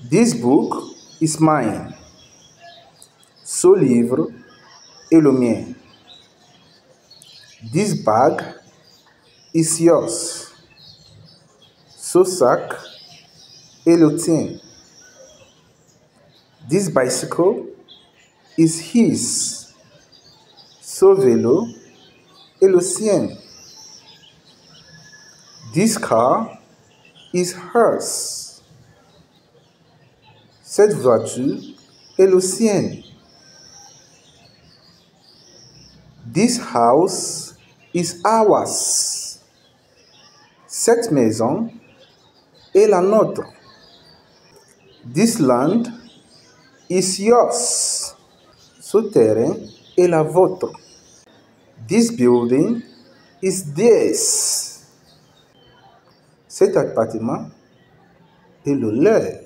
This book is mine. Ce livre est le mien. This bag is yours. Ce sac est le tien. This bicycle is his. Ce vélo est le sien. This car is hers. Cette voiture est le sien. This house is ours. Cette maison est la nôtre. This land is yours. Ce terrain est la vôtre. This building is theirs. Cet appartement est le leur.